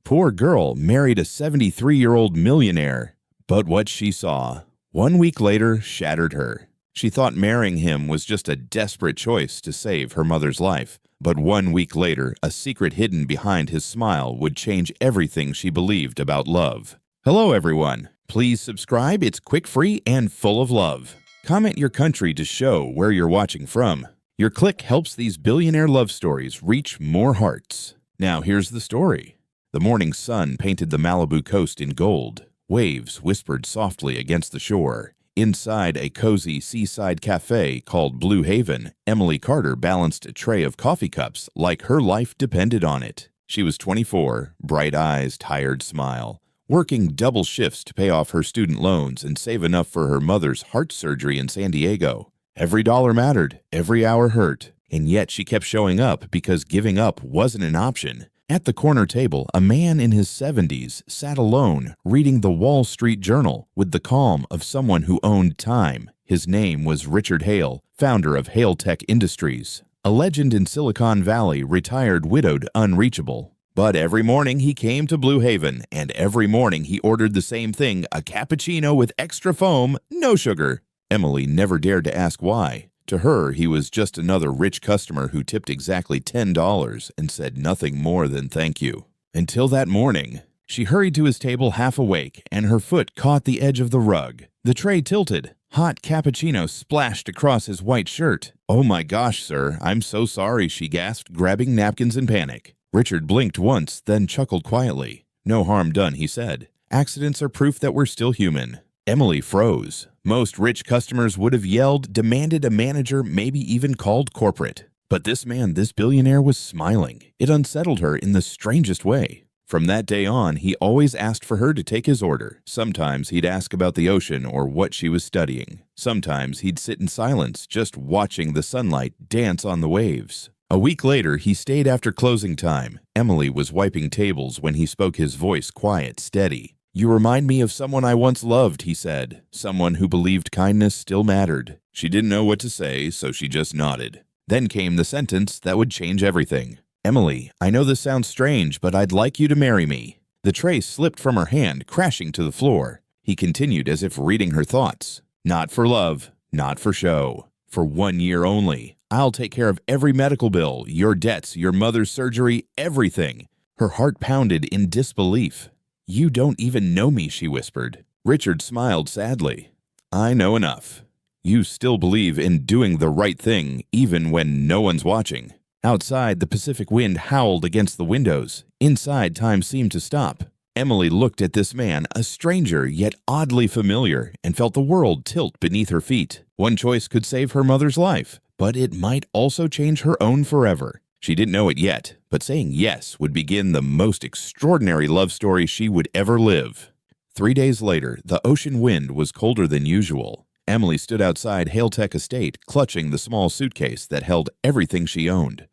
poor girl married a 73-year-old millionaire. But what she saw 1 week later shattered her. She thought marrying him was just a desperate choice to save her mother's life. But 1 week later, a secret hidden behind his smile would change everything she believed about love. Hello, everyone. Please subscribe. It's quick, free, and full of love. Comment your country to show where you're watching from. Your click helps these billionaire love stories reach more hearts. Now here's the story. The morning sun painted the Malibu coast in gold. Waves whispered softly against the shore. Inside a cozy seaside cafe called Blue Haven, Emily Carter balanced a tray of coffee cups like her life depended on it. She was 24, bright eyes, tired smile, working double shifts to pay off her student loans and save enough for her mother's heart surgery in San Diego. Every dollar mattered, every hour hurt, and yet she kept showing up because giving up wasn't an option. At the corner table, a man in his 70s sat alone, reading the Wall Street Journal with the calm of someone who owned time. His name was Richard Hale, founder of Hale Tech Industries, a legend in Silicon Valley, retired, widowed, unreachable. But every morning he came to Blue Haven, and every morning he ordered the same thing, a cappuccino with extra foam, no sugar. Emily never dared to ask why. To her, he was just another rich customer who tipped exactly $10 and said nothing more than thank you. Until that morning, she hurried to his table half awake, and her foot caught the edge of the rug. The tray tilted. Hot cappuccino splashed across his white shirt. "Oh my gosh, sir, I'm so sorry," she gasped, grabbing napkins in panic. Richard blinked once, then chuckled quietly. "No harm done," he said. "Accidents are proof that we're still human." Emily froze. Most rich customers would have yelled, demanded a manager, maybe even called corporate. But this man, this billionaire, was smiling. It unsettled her in the strangest way. From that day on, he always asked for her to take his order. Sometimes he'd ask about the ocean or what she was studying. Sometimes he'd sit in silence, just watching the sunlight dance on the waves. A week later, he stayed after closing time. Emily was wiping tables when he spoke, his voice quiet, steady. "You remind me of someone I once loved," he said. "Someone who believed kindness still mattered." She didn't know what to say, so she just nodded. Then came the sentence that would change everything. "Emily, I know this sounds strange, but I'd like you to marry me." The tray slipped from her hand, crashing to the floor. He continued as if reading her thoughts. "Not for love, not for show. For 1 year only. I'll take care of every medical bill, your debts, your mother's surgery, everything." Her heart pounded in disbelief. "You don't even know me," she whispered. Richard smiled sadly. "I know enough. You still believe in doing the right thing, even when no one's watching." Outside, the Pacific wind howled against the windows. Inside, time seemed to stop. Emily looked at this man, a stranger yet oddly familiar, and felt the world tilt beneath her feet. One choice could save her mother's life, but it might also change her own forever. She didn't know it yet, but saying yes would begin the most extraordinary love story she would ever live. 3 days later, the ocean wind was colder than usual. Emily stood outside Hale Tech Estate, clutching the small suitcase that held everything she owned.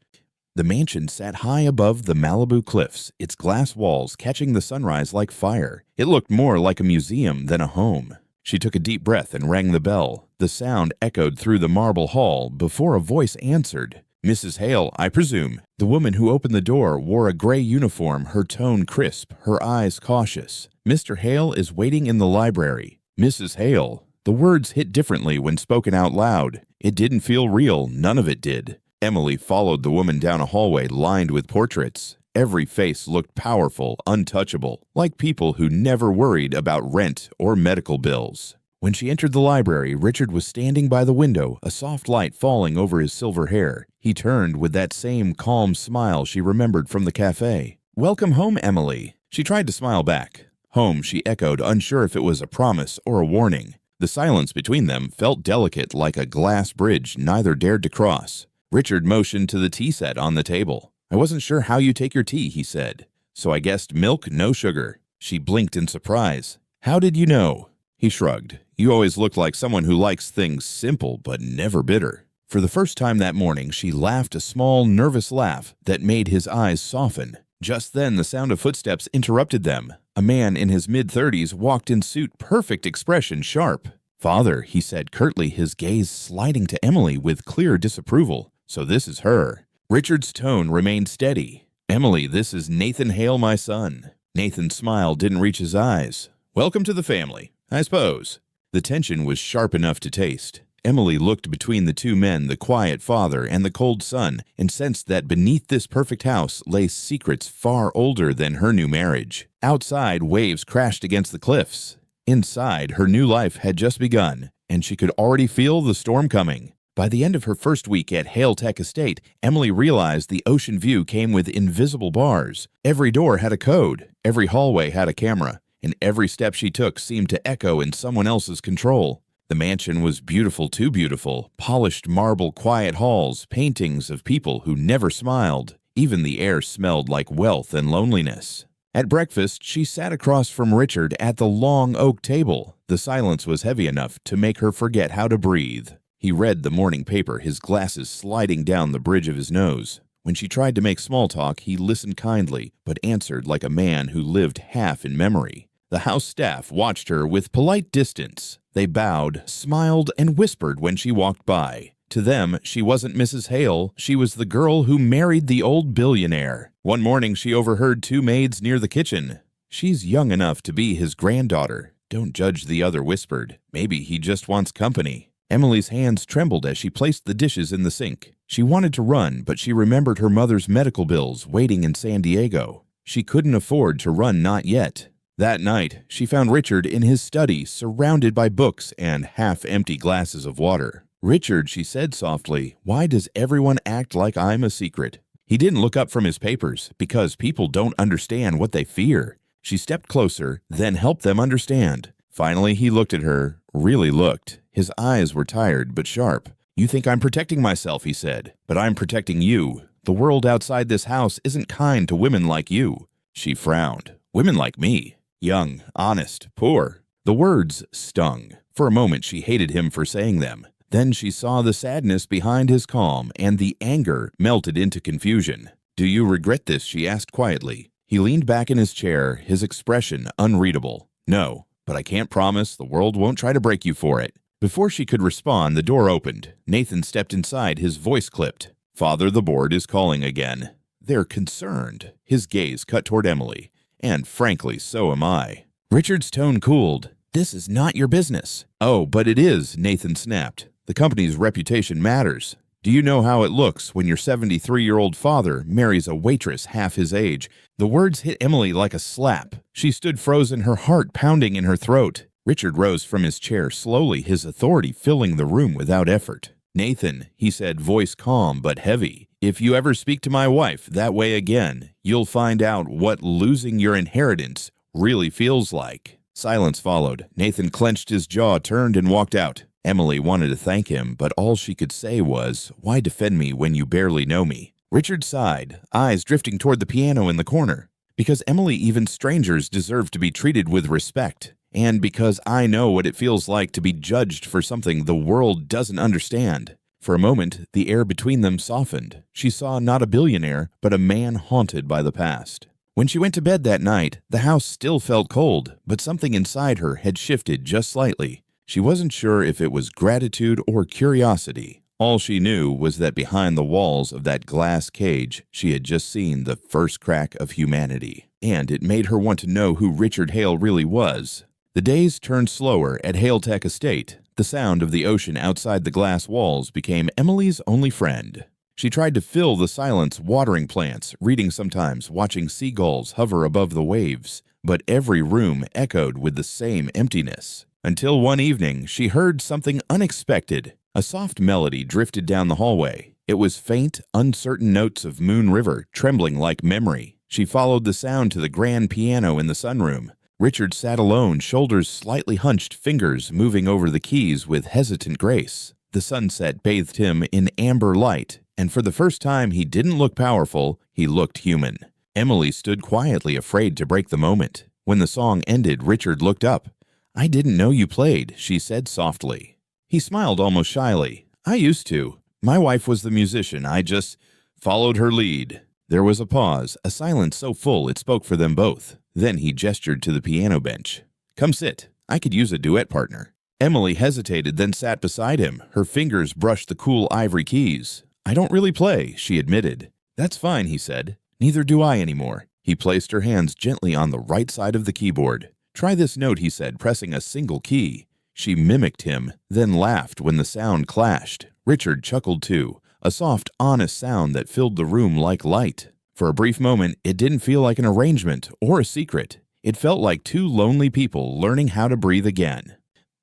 The mansion sat high above the Malibu cliffs, its glass walls catching the sunrise like fire. It looked more like a museum than a home. She took a deep breath and rang the bell. The sound echoed through the marble hall before a voice answered. "Mrs. Hale, I presume." The woman who opened the door wore a gray uniform, her tone crisp, her eyes cautious. "Mr. Hale is waiting in the library." Mrs. Hale. The words hit differently when spoken out loud. It didn't feel real, none of it did. Emily followed the woman down a hallway lined with portraits. Every face looked powerful, untouchable, like people who never worried about rent or medical bills. When she entered the library, Richard was standing by the window, a soft light falling over his silver hair. He turned with that same calm smile she remembered from the cafe. "Welcome home, Emily." She tried to smile back. "Home," she echoed, unsure if it was a promise or a warning. The silence between them felt delicate, like a glass bridge neither dared to cross. Richard motioned to the tea set on the table. "I wasn't sure how you take your tea," he said. "So I guessed milk, no sugar." She blinked in surprise. "How did you know?" He shrugged. "You always looked like someone who likes things simple but never bitter." For the first time that morning, she laughed a small, nervous laugh that made his eyes soften. Just then, the sound of footsteps interrupted them. A man in his mid-30s walked in suit, perfect expression, sharp. "Father," he said curtly, his gaze sliding to Emily with clear disapproval. "So this is her." Richard's tone remained steady. "Emily, this is Nathan Hale, my son." Nathan's smile didn't reach his eyes. "Welcome to the family, I suppose." The tension was sharp enough to taste. Emily looked between the two men, the quiet father and the cold son, and sensed that beneath this perfect house lay secrets far older than her new marriage. Outside, waves crashed against the cliffs. Inside, her new life had just begun, and she could already feel the storm coming. By the end of her first week at Hale Tech Estate, Emily realized the ocean view came with invisible bars. Every door had a code, every hallway had a camera, and every step she took seemed to echo in someone else's control. The mansion was beautiful, too beautiful. Polished marble, quiet halls, paintings of people who never smiled. Even the air smelled like wealth and loneliness. At breakfast, she sat across from Richard at the long oak table. The silence was heavy enough to make her forget how to breathe. He read the morning paper, his glasses sliding down the bridge of his nose. When she tried to make small talk, he listened kindly, but answered like a man who lived half in memory. The house staff watched her with polite distance. They bowed, smiled, and whispered when she walked by. To them, she wasn't Mrs. Hale, she was the girl who married the old billionaire. One morning she overheard two maids near the kitchen. "She's young enough to be his granddaughter." "Don't judge," the other whispered. "Maybe he just wants company." Emily's hands trembled as she placed the dishes in the sink. She wanted to run, but she remembered her mother's medical bills waiting in San Diego. She couldn't afford to run, not yet. That night, she found Richard in his study, surrounded by books and half-empty glasses of water. "Richard," she said softly, "why does everyone act like I'm a secret?" He didn't look up from his papers, because people don't understand what they fear. She stepped closer, then helped them understand. Finally, he looked at her, really looked. His eyes were tired but sharp. "You think I'm protecting myself," he said, "but I'm protecting you. The world outside this house isn't kind to women like you." She frowned. "Women like me? Young, honest, poor." The words stung. For a moment she hated him for saying them. Then she saw the sadness behind his calm, and the anger melted into confusion. "Do you regret this?" she asked quietly. He leaned back in his chair, his expression unreadable. "No, but I can't promise the world won't try to break you for it." Before she could respond, the door opened. Nathan stepped inside, his voice clipped. "Father, the board is calling again." "They're concerned." His gaze cut toward Emily. "And frankly, so am I." Richard's tone cooled. "This is not your business." "Oh, but it is," Nathan snapped. "The company's reputation matters. Do you know how it looks when your 73-year-old father marries a waitress half his age?" The words hit Emily like a slap. She stood frozen, her heart pounding in her throat. Richard rose from his chair slowly, his authority filling the room without effort. "Nathan," he said, voice calm but heavy, "if you ever speak to my wife that way again, you'll find out what losing your inheritance really feels like." Silence followed. Nathan clenched his jaw, turned, and walked out. Emily wanted to thank him, but all she could say was, "Why defend me when you barely know me?" Richard sighed, eyes drifting toward the piano in the corner. "Because, Emily, even strangers deserve to be treated with respect. And because I know what it feels like to be judged for something the world doesn't understand." For a moment, the air between them softened. She saw not a billionaire, but a man haunted by the past. When she went to bed that night, the house still felt cold, but something inside her had shifted just slightly. She wasn't sure if it was gratitude or curiosity. All she knew was that behind the walls of that glass cage, she had just seen the first crack of humanity. And it made her want to know who Richard Hale really was. The days turned slower at Hale Tech Estate. The sound of the ocean outside the glass walls became Emily's only friend. She tried to fill the silence, watering plants, reading sometimes, watching seagulls hover above the waves. But every room echoed with the same emptiness. Until one evening, she heard something unexpected. A soft melody drifted down the hallway. It was faint, uncertain notes of Moon River, trembling like memory. She followed the sound to the grand piano in the sunroom. Richard sat alone, shoulders slightly hunched, fingers moving over the keys with hesitant grace. The sunset bathed him in amber light, and for the first time he didn't look powerful, he looked human. Emily stood quietly, afraid to break the moment. When the song ended, Richard looked up. "I didn't know you played," she said softly. He smiled almost shyly. "I used to. My wife was the musician. I just followed her lead." There was a pause, a silence so full it spoke for them both. Then he gestured to the piano bench. "Come sit. I could use a duet partner." Emily hesitated, then sat beside him. Her fingers brushed the cool ivory keys. "I don't really play," she admitted. "That's fine," he said. "Neither do I anymore." He placed her hands gently on the right side of the keyboard. "Try this note," he said, pressing a single key. She mimicked him, then laughed when the sound clashed. Richard chuckled too, a soft, honest sound that filled the room like light. For a brief moment, it didn't feel like an arrangement or a secret. It felt like two lonely people learning how to breathe again.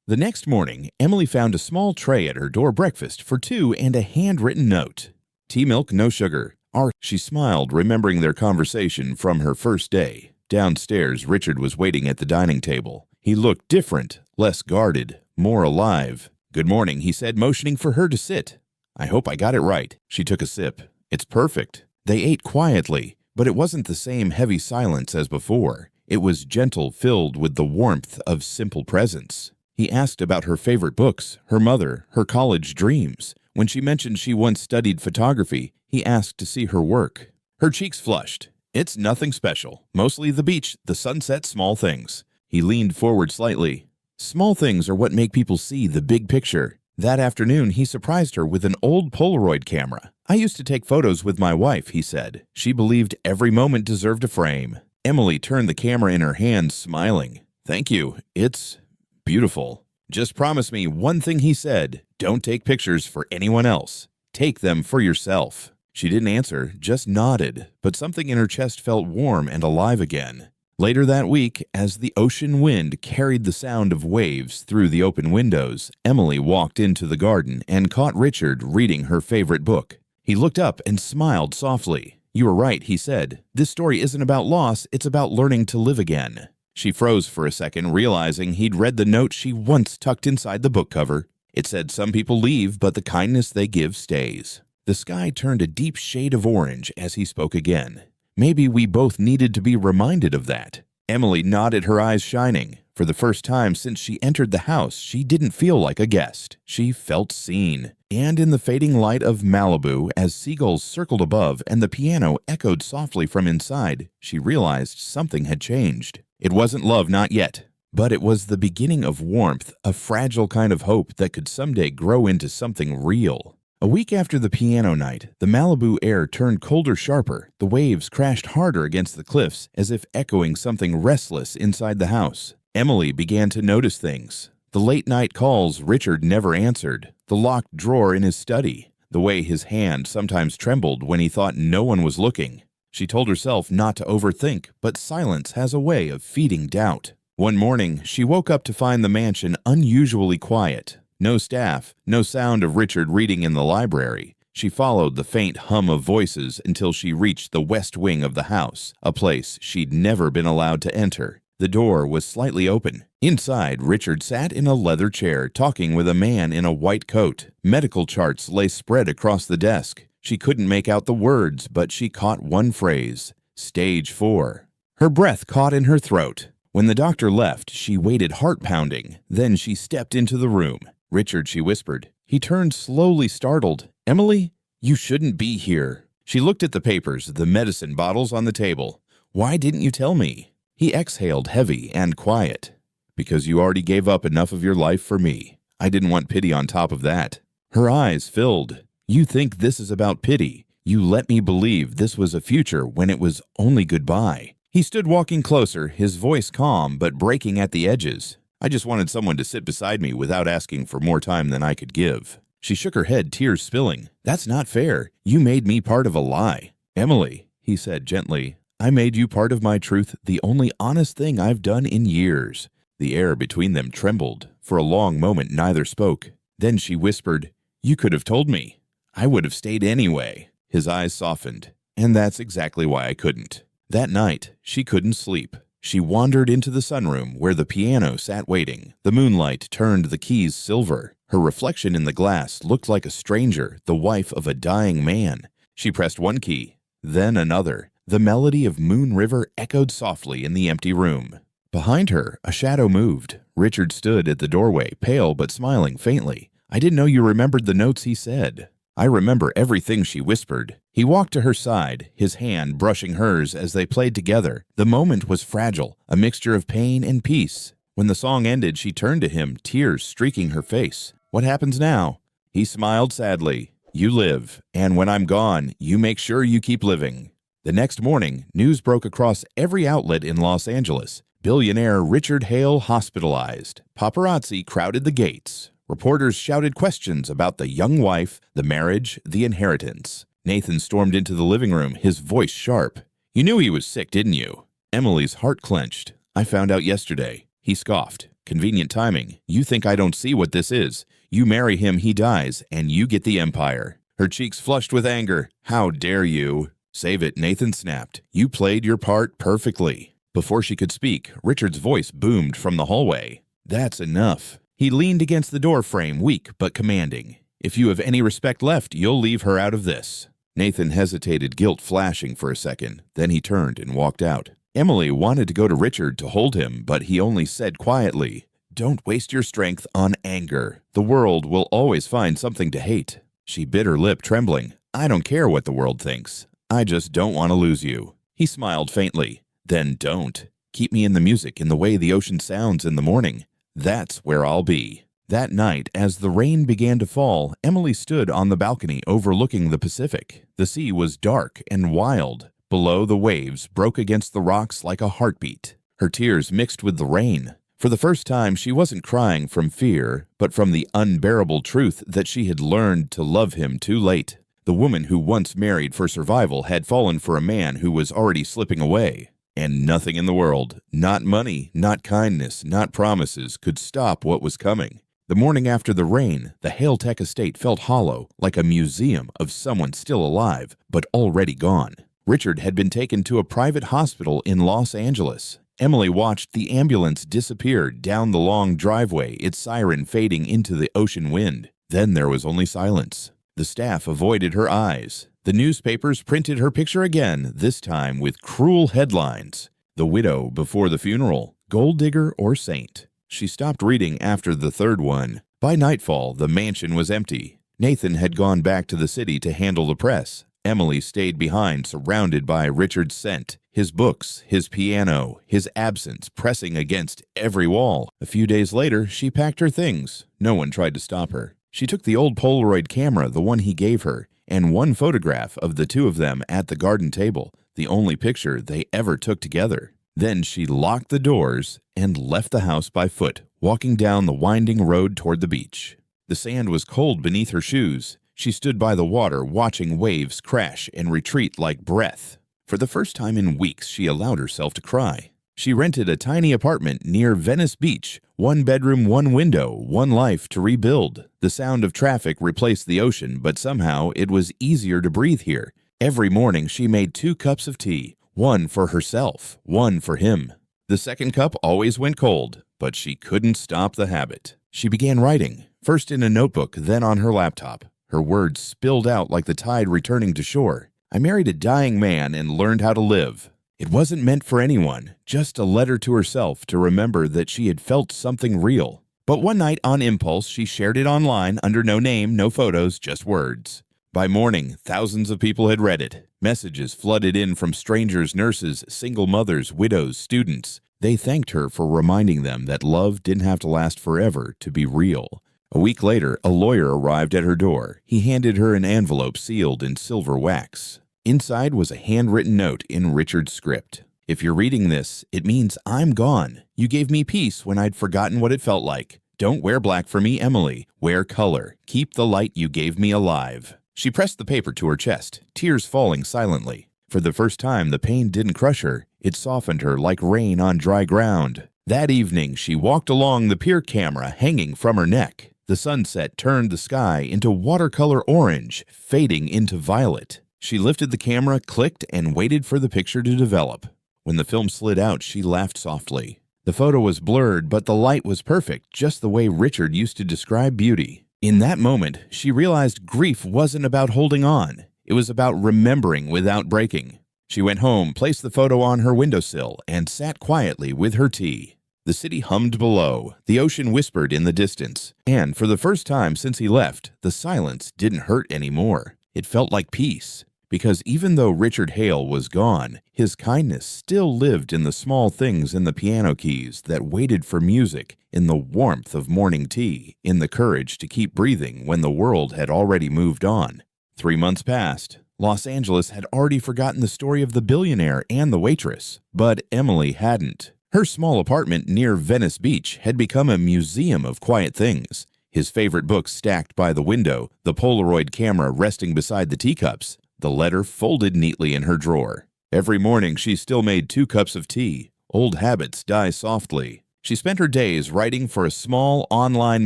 The next morning, Emily found a small tray at her door breakfast for two and a handwritten note. "Tea milk, no sugar. She smiled, remembering their conversation from her first day. Downstairs, Richard was waiting at the dining table. He looked different, less guarded, more alive. "Good morning," he said, motioning for her to sit. "I hope I got it right." She took a sip. "It's perfect." They ate quietly, but it wasn't the same heavy silence as before. It was gentle, filled with the warmth of simple presence. He asked about her favorite books, her mother, her college dreams. When she mentioned she once studied photography, he asked to see her work. Her cheeks flushed. "It's nothing special. Mostly the beach, the sunset, small things." He leaned forward slightly. "Small things are what make people see the big picture." That afternoon, he surprised her with an old Polaroid camera. "I used to take photos with my wife," he said. She believed every moment deserved a frame. Emily turned the camera in her hand, smiling. "Thank you. It's beautiful." "Just promise me one thing," he said. "Don't take pictures for anyone else. Take them for yourself." She didn't answer, just nodded, but something in her chest felt warm and alive again. Later that week, as the ocean wind carried the sound of waves through the open windows, Emily walked into the garden and caught Richard reading her favorite book. He looked up and smiled softly. "You were right," he said. "This story isn't about loss, it's about learning to live again." She froze for a second, realizing he'd read the note she once tucked inside the book cover. It said, "Some people leave, but the kindness they give stays." The sky turned a deep shade of orange as he spoke again. Maybe we both needed to be reminded of that. Emily nodded, her eyes shining. For the first time since she entered the house, she didn't feel like a guest. She felt seen. And in the fading light of Malibu, as seagulls circled above and the piano echoed softly from inside, she realized something had changed. It wasn't love, not yet. But it was the beginning of warmth, a fragile kind of hope that could someday grow into something real. A week after the piano night, the Malibu air turned colder, sharper. The waves crashed harder against the cliffs, as if echoing something restless inside the house. Emily began to notice things. The late-night calls Richard never answered, the locked drawer in his study, the way his hand sometimes trembled when he thought no one was looking. She told herself not to overthink, but silence has a way of feeding doubt. One morning, she woke up to find the mansion unusually quiet. No staff, no sound of Richard reading in the library. She followed the faint hum of voices until she reached the west wing of the house, a place she'd never been allowed to enter. The door was slightly open. Inside, Richard sat in a leather chair talking with a man in a white coat. Medical charts lay spread across the desk. She couldn't make out the words, but she caught one phrase: Stage 4. Her breath caught in her throat. When the doctor left, she waited, heart pounding. Then she stepped into the room. "Richard," she whispered. He turned slowly, startled. "Emily, you shouldn't be here." She looked at the papers, the medicine bottles on the table. "Why didn't you tell me?" He exhaled, heavy and quiet. "Because you already gave up enough of your life for me. I didn't want pity on top of that." Her eyes filled. "You think this is about pity. You let me believe this was a future when it was only goodbye." He stood walking closer, his voice calm but breaking at the edges. "I just wanted someone to sit beside me without asking for more time than I could give." She shook her head, tears spilling. "That's not fair. You made me part of a lie." "Emily," he said gently, "I made you part of my truth, the only honest thing I've done in years." The air between them trembled. For a long moment, neither spoke. Then she whispered, "You could have told me. I would have stayed anyway." His eyes softened. "And that's exactly why I couldn't." That night, she couldn't sleep. She wandered into the sunroom where the piano sat waiting. The moonlight turned the keys silver. Her reflection in the glass looked like a stranger, the wife of a dying man. She pressed one key, then another. The melody of Moon River echoed softly in the empty room. Behind her, a shadow moved. Richard stood at the doorway, pale but smiling faintly. "I didn't know you remembered the notes," he said. "I remember everything," she whispered. He walked to her side, his hand brushing hers as they played together. The moment was fragile, a mixture of pain and peace. When the song ended, she turned to him, tears streaking her face. "What happens now?" He smiled sadly. "You live, and when I'm gone, you make sure you keep living." The next morning, news broke across every outlet in Los Angeles. Billionaire Richard Hale hospitalized. Paparazzi crowded the gates. Reporters shouted questions about the young wife, the marriage, the inheritance. Nathan stormed into the living room, his voice sharp. "You knew he was sick, didn't you?" Emily's heart clenched. "I found out yesterday." He scoffed. "Convenient timing. You think I don't see what this is. You marry him, he dies, and you get the empire." Her cheeks flushed with anger. "How dare you?" "Save it," Nathan snapped. "You played your part perfectly." Before she could speak, Richard's voice boomed from the hallway. "That's enough." He leaned against the door frame, weak but commanding. "If you have any respect left, you'll leave her out of this." Nathan hesitated, guilt flashing for a second. Then he turned and walked out. Emily wanted to go to Richard to hold him, but he only said quietly, "Don't waste your strength on anger. The world will always find something to hate." She bit her lip, trembling. "I don't care what the world thinks. I just don't want to lose you." He smiled faintly. "Then don't. Keep me in the music, in the way the ocean sounds in the morning. That's where I'll be." That night, as the rain began to fall, Emily stood on the balcony overlooking the Pacific. The sea was dark and wild. Below, the waves broke against the rocks like a heartbeat. Her tears mixed with the rain. For the first time, she wasn't crying from fear, but from the unbearable truth that she had learned to love him too late. The woman who once married for survival had fallen for a man who was already slipping away. And nothing in the world, not money, not kindness, not promises, could stop what was coming. The morning after the rain, the Hale Tech estate felt hollow, like a museum of someone still alive, but already gone. Richard had been taken to a private hospital in Los Angeles. Emily watched the ambulance disappear down the long driveway, its siren fading into the ocean wind. Then there was only silence. The staff avoided her eyes. The newspapers printed her picture again, this time with cruel headlines. "The widow before the funeral, gold digger or saint." She stopped reading after the third one. By nightfall, the mansion was empty. Nathan had gone back to the city to handle the press. Emily stayed behind, surrounded by Richard's scent, his books, his piano, his absence pressing against every wall. A few days later, she packed her things. No one tried to stop her. She took the old Polaroid camera, the one he gave her, and one photograph of the two of them at the garden table, the only picture they ever took together. Then she locked the doors and left the house by foot, walking down the winding road toward the beach. The sand was cold beneath her shoes. She stood by the water, watching waves crash and retreat like breath. For the first time in weeks, she allowed herself to cry. She rented a tiny apartment near Venice Beach, 1 bedroom, 1 window, 1 life to rebuild. The sound of traffic replaced the ocean, but somehow it was easier to breathe here. Every morning she made 2 cups of tea, 1 for herself, 1 for him. The second cup always went cold, but she couldn't stop the habit. She began writing, first in a notebook, then on her laptop. Her words spilled out like the tide returning to shore. "I married a dying man and learned how to live." It wasn't meant for anyone, just a letter to herself to remember that she had felt something real. But one night, on impulse, she shared it online under no name, no photos, just words. By morning, thousands of people had read it. Messages flooded in from strangers, nurses, single mothers, widows, students. They thanked her for reminding them that love didn't have to last forever to be real. A week later, a lawyer arrived at her door. He handed her an envelope sealed in silver wax. Inside was a handwritten note in Richard's script. "If you're reading this, it means I'm gone. You gave me peace when I'd forgotten what it felt like. Don't wear black for me, Emily. Wear color. Keep the light you gave me alive." She pressed the paper to her chest, tears falling silently. For the first time, the pain didn't crush her. It softened her like rain on dry ground. That evening, she walked along the pier, camera hanging from her neck. The sunset turned the sky into watercolor orange, fading into violet. She lifted the camera, clicked, and waited for the picture to develop. When the film slid out, she laughed softly. The photo was blurred, but the light was perfect, just the way Richard used to describe beauty. In that moment, she realized grief wasn't about holding on. It was about remembering without breaking. She went home, placed the photo on her windowsill, and sat quietly with her tea. The city hummed below. The ocean whispered in the distance. And for the first time since he left, the silence didn't hurt anymore. It felt like peace. Because even though Richard Hale was gone, his kindness still lived in the small things in the piano keys that waited for music, in the warmth of morning tea, in the courage to keep breathing when the world had already moved on. 3 months passed. Los Angeles had already forgotten the story of the billionaire and the waitress, but Emily hadn't. Her small apartment near Venice Beach had become a museum of quiet things. His favorite books stacked by the window, the Polaroid camera resting beside the teacups, the letter folded neatly in her drawer. Every morning she still made 2 cups of tea. Old habits die softly. She spent her days writing for a small online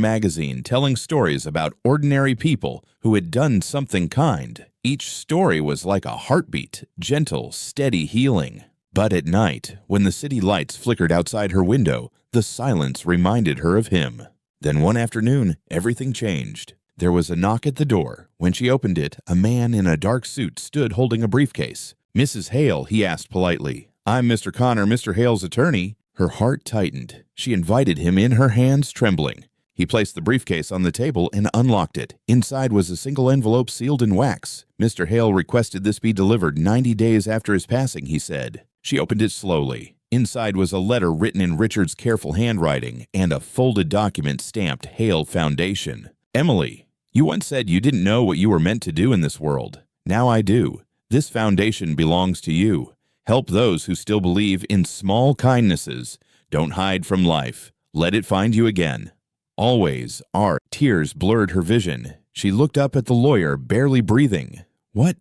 magazine telling stories about ordinary people who had done something kind. Each story was like a heartbeat, gentle, steady healing. But at night, when the city lights flickered outside her window, the silence reminded her of him. Then one afternoon, everything changed. There was a knock at the door. When she opened it, a man in a dark suit stood holding a briefcase. "Mrs. Hale," he asked politely. "I'm Mr. Connor, Mr. Hale's attorney." Her heart tightened. She invited him in, her hands trembling. He placed the briefcase on the table and unlocked it. Inside was a single envelope sealed in wax. "Mr. Hale requested this be delivered 90 days after his passing," he said. She opened it slowly. Inside was a letter written in Richard's careful handwriting and a folded document stamped Hale Foundation. "Emily, you once said you didn't know what you were meant to do in this world. Now I do. This foundation belongs to you. Help those who still believe in small kindnesses. Don't hide from life. Let it find you again. Always are." Tears blurred her vision. She looked up at the lawyer, barely breathing. What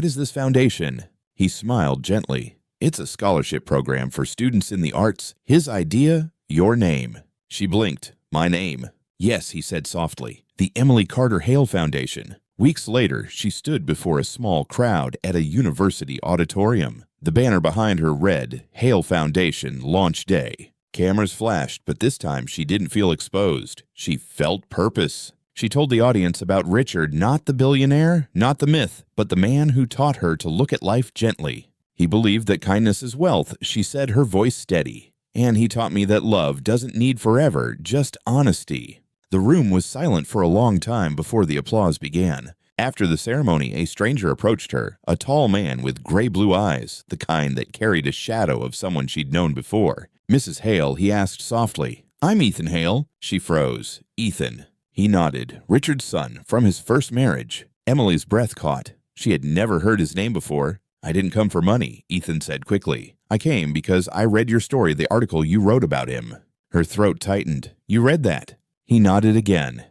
is this foundation?" He smiled gently. "It's a scholarship program for students in the arts. His idea, your name." She blinked. "My name?" "Yes," he said softly. "The Emily Carter Hale Foundation." Weeks later, she stood before a small crowd at a university auditorium. The banner behind her read, "Hale Foundation Launch Day." Cameras flashed, but this time she didn't feel exposed. She felt purpose. She told the audience about Richard, not the billionaire, not the myth, but the man who taught her to look at life gently. "He believed that kindness is wealth," she said, her voice steady. "And he taught me that love doesn't need forever, just honesty." The room was silent for a long time before the applause began. After the ceremony, a stranger approached her, a tall man with gray-blue eyes, the kind that carried a shadow of someone she'd known before. "Mrs. Hale," he asked softly. "I'm Ethan Hale." She froze. "Ethan." He nodded. "Richard's son, from his first marriage." Emily's breath caught. She had never heard his name before. "I didn't come for money," Ethan said quickly. "I came because I read your story, the article you wrote about him." Her throat tightened. "You read that?" He nodded again.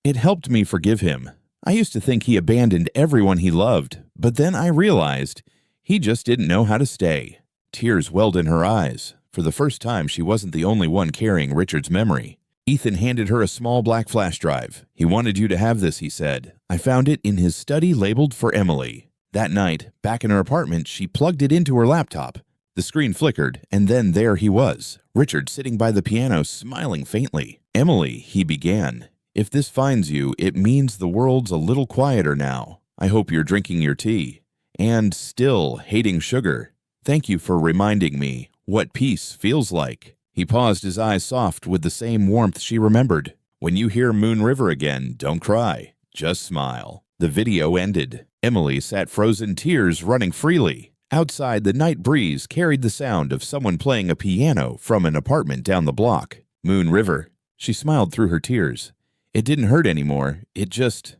"It helped me forgive him. I used to think he abandoned everyone he loved, but then I realized he just didn't know how to stay." Tears welled in her eyes. For the first time, she wasn't the only one carrying Richard's memory. Ethan handed her a small black flash drive. "He wanted you to have this," he said. "I found it in his study labeled for Emily." That night, back in her apartment, she plugged it into her laptop. The screen flickered, and then there he was, Richard sitting by the piano, smiling faintly. "Emily," he began, "if this finds you, it means the world's a little quieter now. I hope you're drinking your tea. And still hating sugar. Thank you for reminding me what peace feels like." He paused, his eyes soft with the same warmth she remembered. "When you hear Moon River again, don't cry. Just smile." The video ended. Emily sat frozen, tears running freely. Outside, the night breeze carried the sound of someone playing a piano from an apartment down the block. Moon River. She smiled through her tears. It didn't hurt anymore. It just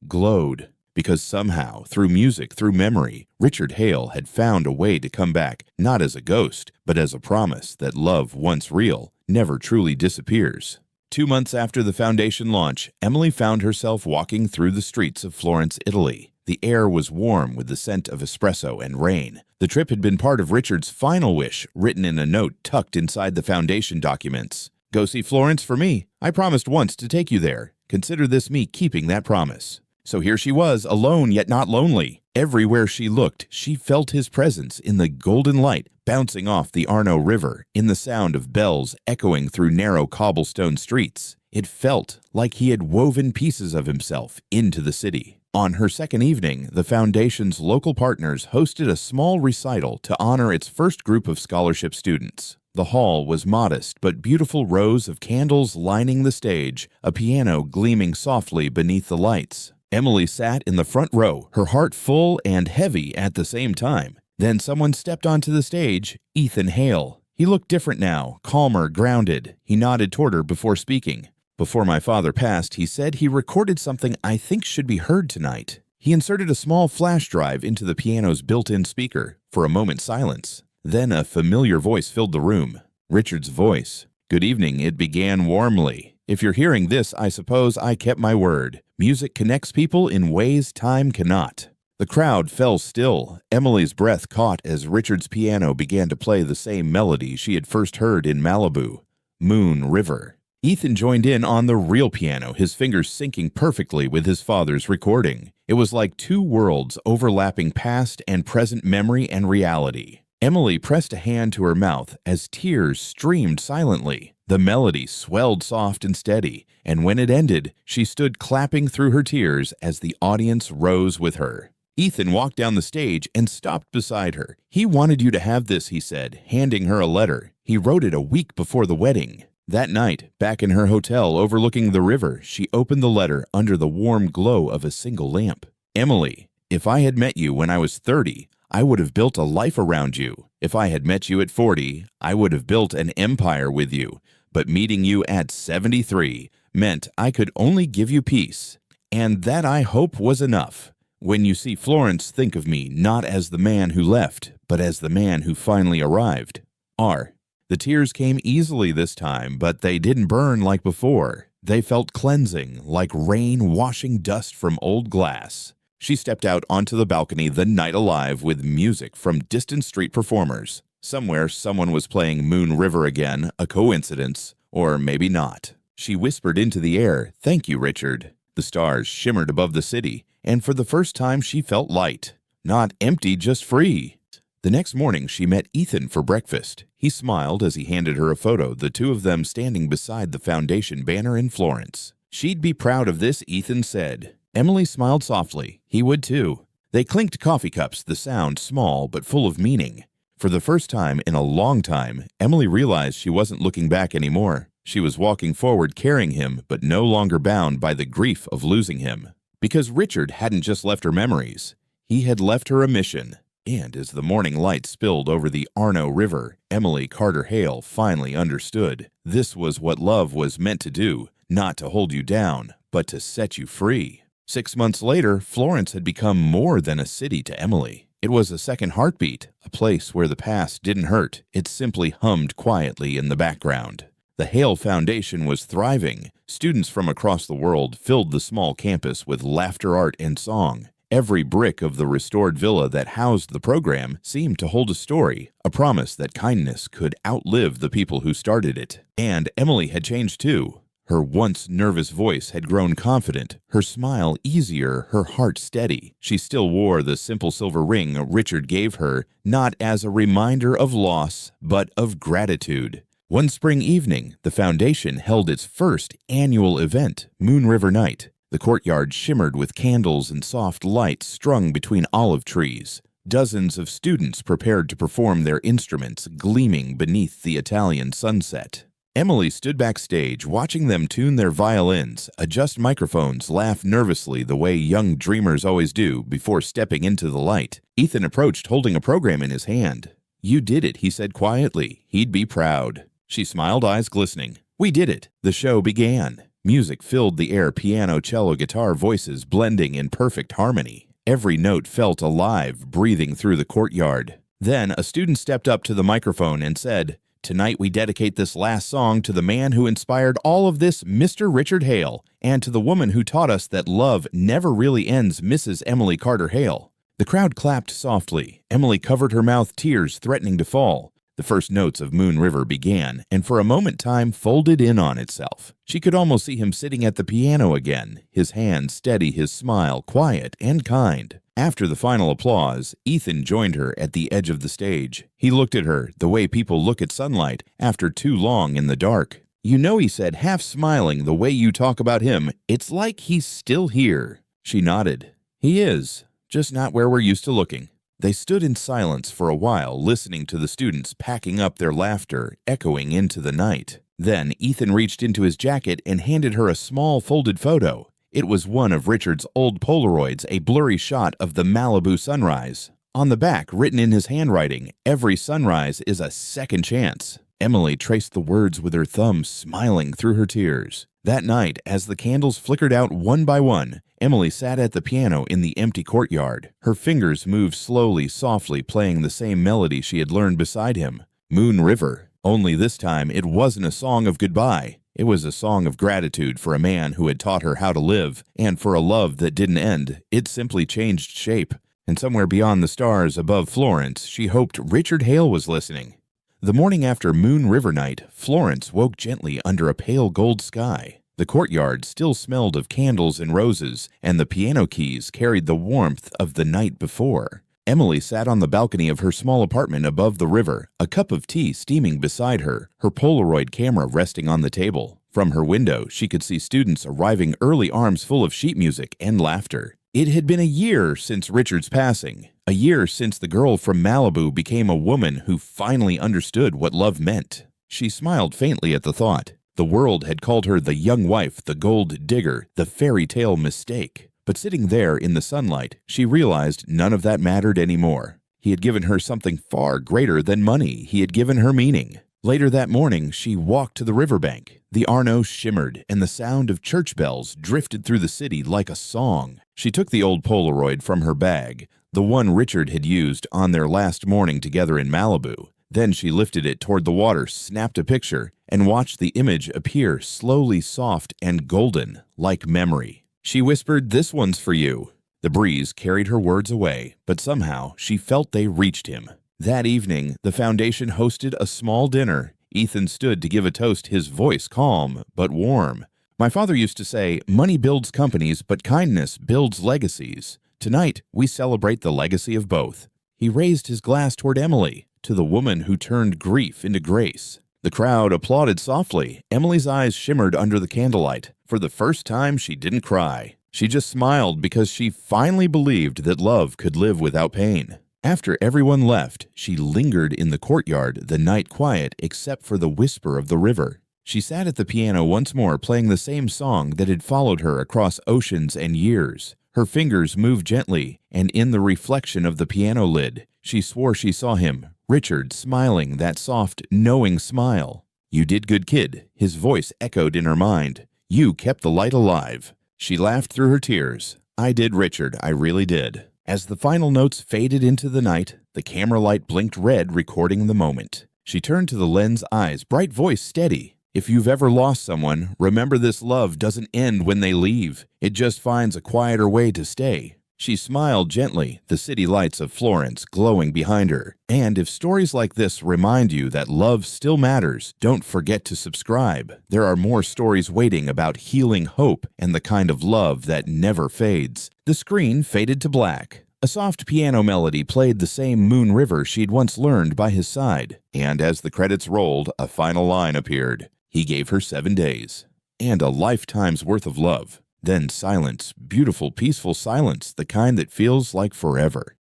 glowed. Because somehow, through music, through memory, Richard Hale had found a way to come back, not as a ghost, but as a promise that love, once real, never truly disappears. 2 months after the foundation launch, Emily found herself walking through the streets of Florence, Italy. The air was warm with the scent of espresso and rain. The trip had been part of Richard's final wish, written in a note tucked inside the foundation documents. "Go see Florence for me. I promised once to take you there. Consider this me keeping that promise." So here she was, alone yet not lonely. Everywhere she looked, she felt his presence in the golden light bouncing off the Arno River, in the sound of bells echoing through narrow cobblestone streets. It felt like he had woven pieces of himself into the city. On her second evening, the foundation's local partners hosted a small recital to honor its first group of scholarship students. The hall was modest, but beautiful rows of candles lining the stage, a piano gleaming softly beneath the lights. Emily sat in the front row, her heart full and heavy at the same time. Then someone stepped onto the stage, Ethan Hale. He looked different now, calmer, grounded. He nodded toward her before speaking. "Before my father passed, he said he recorded something I think should be heard tonight." He inserted a small flash drive into the piano's built-in speaker. For a moment's silence. Then a familiar voice filled the room. Richard's voice. "Good evening," it began warmly. "If you're hearing this, I suppose I kept my word. Music connects people in ways time cannot." The crowd fell still. Emily's breath caught as Richard's piano began to play the same melody she had first heard in Malibu. Moon River. Ethan joined in on the real piano, his fingers syncing perfectly with his father's recording. It was like two worlds overlapping past and present memory and reality. Emily pressed a hand to her mouth as tears streamed silently. The melody swelled soft and steady, and when it ended, she stood clapping through her tears as the audience rose with her. Ethan walked down the stage and stopped beside her. "He wanted you to have this," he said, handing her a letter. "He wrote it a week before the wedding." That night, back in her hotel overlooking the river, she opened the letter under the warm glow of a single lamp. "Emily, if I had met you when I was 30, I would have built a life around you. If I had met you at 40, I would have built an empire with you. But meeting you at 73 meant I could only give you peace. And that, I hope, was enough. When you see Florence, think of me not as the man who left, but as the man who finally arrived. R." The tears came easily this time, but they didn't burn like before. They felt cleansing, like rain washing dust from old glass. She stepped out onto the balcony, the night alive with music from distant street performers. Somewhere, someone was playing Moon River again, a coincidence, or maybe not. She whispered into the air, "Thank you, Richard." The stars shimmered above the city, and for the first time she felt light. Not empty, just free. The next morning she met Ethan for breakfast. He smiled as he handed her a photo, the two of them standing beside the foundation banner in Florence. "She'd be proud of this," Ethan said. Emily smiled softly. He would too. They clinked coffee cups, the sound small but full of meaning. For the first time in a long time, Emily realized she wasn't looking back anymore. She was walking forward carrying him, but no longer bound by the grief of losing him. Because Richard hadn't just left her memories. He had left her a mission. And as the morning light spilled over the Arno River, Emily Carter Hale finally understood. This was what love was meant to do, not to hold you down, but to set you free. 6 months later, Florence had become more than a city to Emily. It was a second heartbeat, a place where the past didn't hurt. It simply hummed quietly in the background. The Hale Foundation was thriving. Students from across the world filled the small campus with laughter, art, and song. Every brick of the restored villa that housed the program seemed to hold a story, a promise that kindness could outlive the people who started it. And Emily had changed too. Her once nervous voice had grown confident, her smile easier, her heart steady. She still wore the simple silver ring Richard gave her, not as a reminder of loss, but of gratitude. One spring evening, the foundation held its first annual event, Moon River Night. The courtyard shimmered with candles and soft lights strung between olive trees. Dozens of students prepared to perform their instruments, gleaming beneath the Italian sunset. Emily stood backstage, watching them tune their violins, adjust microphones, laugh nervously the way young dreamers always do before stepping into the light. Ethan approached holding a program in his hand. "You did it," he said quietly. He'd be proud. She smiled, eyes glistening. "We did it." The show began. Music filled the air, piano, cello, guitar, voices blending in perfect harmony. Every note felt alive, breathing through the courtyard. Then a student stepped up to the microphone and said, "Tonight we dedicate this last song to the man who inspired all of this, Mr. Richard Hale, and to the woman who taught us that love never really ends, Mrs. Emily Carter Hale." The crowd clapped softly. Emily covered her mouth, tears threatening to fall. The first notes of Moon River began, and for a moment time folded in on itself. She could almost see him sitting at the piano again, his hand steady, his smile quiet and kind. After the final applause, Ethan joined her at the edge of the stage. He looked at her the way people look at sunlight after too long in the dark. "You know," he said, half smiling, "the way you talk about him, it's like he's still here." She nodded. "He is, just not where we're used to looking." They stood in silence for a while, listening to the students packing up their laughter, echoing into the night. Then Ethan reached into his jacket and handed her a small folded photo. It was one of Richard's old Polaroids, a blurry shot of the Malibu sunrise. On the back, written in his handwriting, "Every sunrise is a second chance." Emily traced the words with her thumb, smiling through her tears. That night, as the candles flickered out one by one, Emily sat at the piano in the empty courtyard. Her fingers moved slowly, softly, playing the same melody she had learned beside him. Moon River. Only this time it wasn't a song of goodbye. It was a song of gratitude for a man who had taught her how to live, and for a love that didn't end. It simply changed shape. And somewhere beyond the stars above Florence, she hoped Richard Hale was listening. The morning after Moon River night, Florence woke gently under a pale gold sky. The courtyard still smelled of candles and roses, and the piano keys carried the warmth of the night before. Emily sat on the balcony of her small apartment above the river, a cup of tea steaming beside her, her Polaroid camera resting on the table. From her window, she could see students arriving early, arms full of sheet music and laughter. It had been a year since Richard's passing, a year since the girl from Malibu became a woman who finally understood what love meant. She smiled faintly at the thought. The world had called her the young wife, the gold digger, the fairy tale mistake. But sitting there in the sunlight, she realized none of that mattered anymore. He had given her something far greater than money. He had given her meaning. Later that morning, she walked to the riverbank. The Arno shimmered, and the sound of church bells drifted through the city like a song. She took the old Polaroid from her bag, the one Richard had used on their last morning together in Malibu. Then she lifted it toward the water, snapped a picture, and watched the image appear slowly soft and golden, like memory. She whispered, "This one's for you." The breeze carried her words away, but somehow she felt they reached him. That evening, the foundation hosted a small dinner. Ethan stood to give a toast, his voice calm but warm. "My father used to say, 'Money builds companies, but kindness builds legacies.' Tonight, we celebrate the legacy of both." He raised his glass toward Emily, to the woman who turned grief into grace. The crowd applauded softly. Emily's eyes shimmered under the candlelight. For the first time, she didn't cry. She just smiled because she finally believed that love could live without pain. After everyone left, she lingered in the courtyard, the night quiet except for the whisper of the river. She sat at the piano once more, playing the same song that had followed her across oceans and years. Her fingers moved gently, and in the reflection of the piano lid, she swore she saw him, Richard, smiling that soft, knowing smile. "You did good, kid," his voice echoed in her mind. "You kept the light alive." She laughed through her tears. "I did, Richard, I really did." As the final notes faded into the night, the camera light blinked red, recording the moment. She turned to the lens, eyes, bright voice steady. "If you've ever lost someone, remember this love doesn't end when they leave. It just finds a quieter way to stay." She smiled gently, the city lights of Florence glowing behind her. And if stories like this remind you that love still matters, don't forget to subscribe. There are more stories waiting about healing hope and the kind of love that never fades. The screen faded to black. A soft piano melody played the same Moon River she'd once learned by his side. And as the credits rolled, a final line appeared. He gave her 7 days. And a lifetime's worth of love. Then silence, beautiful, peaceful silence, the kind that feels like forever.